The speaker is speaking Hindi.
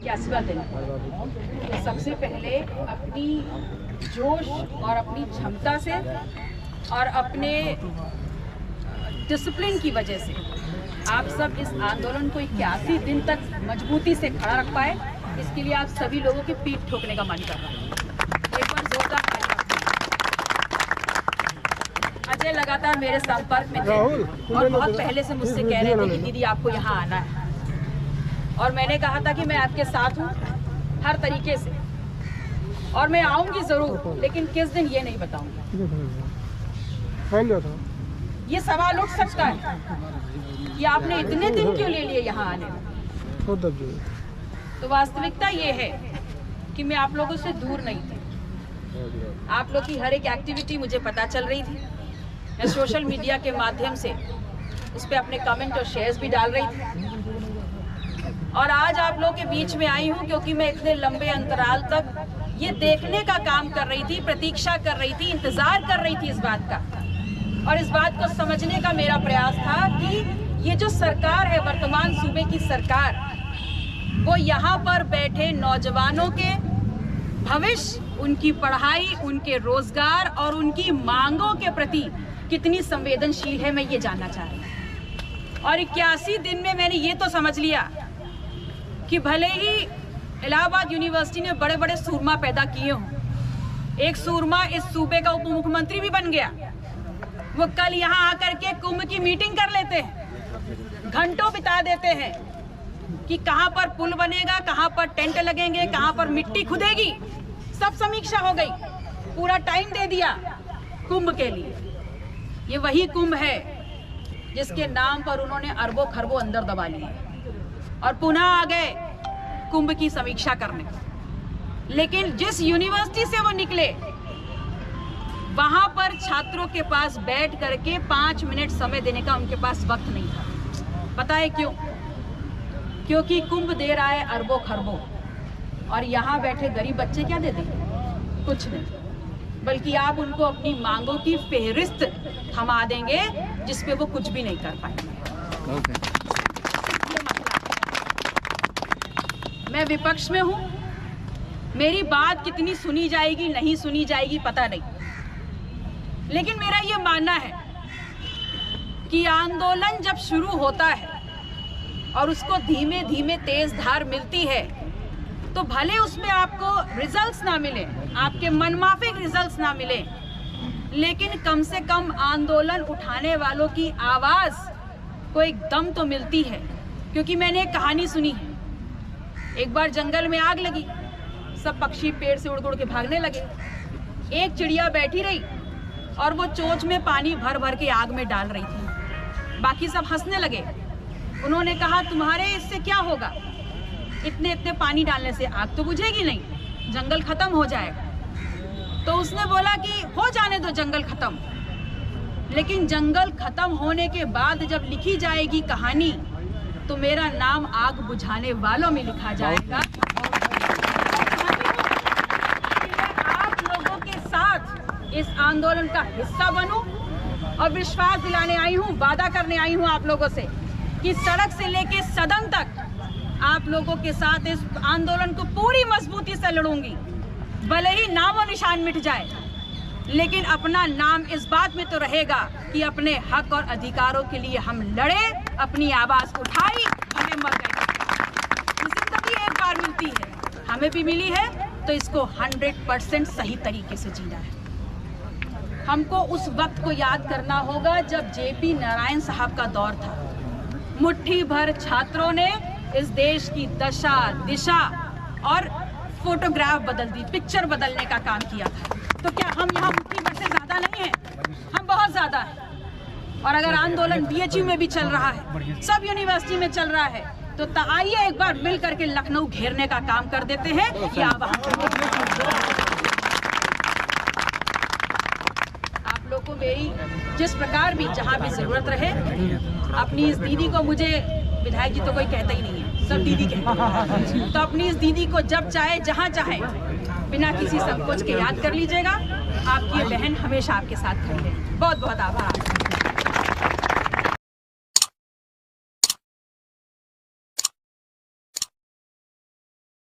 81वां दिन। सबसे पहले अपनी जोश और अपनी क्षमता से और अपने डिसिप्लिन की वजह से आप सब इस आंदोलन को 81 दिन तक मजबूती से खड़ा रख पाए, इसके लिए आप सभी लोगों की पीठ ठोकने का मन कर रहा है। एक बार जोरदार अजय लगातार मेरे संपर्क में थे और बहुत पहले से मुझसे कह रहे थे कि दीदी आपको यहाँ आना है, और मैंने कहा था कि मैं आपके साथ हूँ हर तरीके से और मैं आऊँगी ज़रूर, लेकिन किस दिन ये नहीं बताऊँगी। ये सवाल उठ सकता है कि आपने इतने दिन क्यों ले लिए यहाँ आने में। तो वास्तविकता ये है कि मैं आप लोगों से दूर नहीं थी। आप लोग की हर एक एक्टिविटी मुझे पता चल रही थी। मैं सोशल मीडिया के माध्यम से उस पर अपने कमेंट और शेयर्स भी डाल रही थी, और आज आप लोग के बीच में आई हूँ क्योंकि मैं इतने लंबे अंतराल तक ये देखने का काम कर रही थी, प्रतीक्षा कर रही थी, इंतजार कर रही थी इस बात का, और इस बात को समझने का मेरा प्रयास था कि ये जो सरकार है, वर्तमान सूबे की सरकार, वो यहाँ पर बैठे नौजवानों के भविष्य, उनकी पढ़ाई, उनके रोजगार और उनकी मांगों के प्रति कितनी संवेदनशील है, मैं ये जानना चाह रही हूँ। और 81 दिन में मैंने ये तो समझ लिया कि भले ही इलाहाबाद यूनिवर्सिटी ने बड़े बड़े सूरमा पैदा किए हों, एक सूरमा इस सूबे का उप मुख्यमंत्री भी बन गया। वो कल यहाँ आकर के कुंभ की मीटिंग कर लेते हैं, घंटों बिता देते हैं कि कहाँ पर पुल बनेगा, कहाँ पर टेंट लगेंगे, कहाँ पर मिट्टी खुदेगी, सब समीक्षा हो गई, पूरा टाइम दे दिया कुंभ के लिए। ये वही कुंभ है जिसके नाम पर उन्होंने अरबों खरबों अंदर दबा लिए और पुनः आ गए कुंभ की समीक्षा करने। लेकिन जिस यूनिवर्सिटी से वो निकले, वहां पर छात्रों के पास बैठ करके 5 मिनट समय देने का उनके पास वक्त नहीं था। पता है क्यों? क्योंकि कुंभ दे रहा है अरबों खरबों, और यहाँ बैठे गरीब बच्चे क्या दे देंगे? कुछ नहीं, बल्कि आप उनको अपनी मांगों की फेहरिस्त थमा देंगे जिसपे वो कुछ भी नहीं कर पाएंगे। मैं विपक्ष में हूँ, मेरी बात कितनी सुनी जाएगी नहीं सुनी जाएगी पता नहीं, लेकिन मेरा ये मानना है कि आंदोलन जब शुरू होता है और उसको धीमे धीमे तेज धार मिलती है, तो भले उसमें आपको रिजल्ट्स ना मिले, आपके मनमाफिक रिजल्ट्स ना मिले, लेकिन कम से कम आंदोलन उठाने वालों की आवाज को एक दम तो मिलती है। क्योंकि मैंने एक कहानी सुनी है, एक बार जंगल में आग लगी, सब पक्षी पेड़ से उड़ उड़ के भागने लगे। एक चिड़िया बैठी रही और वो चोंच में पानी भर भर के आग में डाल रही थी। बाकी सब हंसने लगे। उन्होंने कहा, तुम्हारे इससे क्या होगा? इतने इतने पानी डालने से आग तो बुझेगी नहीं, जंगल खत्म हो जाएगा। तो उसने बोला कि हो जाने दो जंगल खत्म, लेकिन जंगल खत्म होने के बाद जब लिखी जाएगी कहानी, तो मेरा नाम आग बुझाने वालों में लिखा जाएगा। आप लोगों के साथ इस आंदोलन का हिस्सा बनूं और विश्वास दिलाने आई हूं, वादा करने आई हूं आप लोगों से कि सड़क से लेके सदन तक आप लोगों के साथ इस आंदोलन को पूरी मजबूती से लड़ूंगी। भले ही नाम और निशान मिट जाए, लेकिन अपना नाम इस बात में तो रहेगा कि अपने हक और अधिकारों के लिए हम लड़े, अपनी आवाज उठाई, हमें मर गए। जिंदगी एक बार मिलती है, हमें भी मिली है, तो इसको 100% सही तरीके से जीना है। हमको उस वक्त को याद करना होगा जब JP नारायण साहब का दौर था। मुट्ठी भर छात्रों ने इस देश की दशा दिशा और फोटोग्राफ बदल दी, पिक्चर बदलने का काम किया था। तो क्या हम यहाँ मुट्ठी भर से ज्यादा नहीं हैं? हम बहुत ज्यादा हैं। और अगर आंदोलन BHU में भी चल रहा है, सब यूनिवर्सिटी में चल रहा है, तो आइए एक बार मिल करके लखनऊ घेरने का काम कर देते हैं। आप लोग को मेरी जिस प्रकार भी जहाँ भी जरूरत रहे, अपनी इस दीदी को, मुझे विधायक जी तो कोई कहता ही नहीं है, सब दीदी कहते हैं, तो अपनी इस दीदी को जब चाहे जहाँ चाहे बिना किसी संकोच के याद कर लीजिएगा। आपकी बहन हमेशा आपके साथ खड़ी है। बहुत बहुत आभार।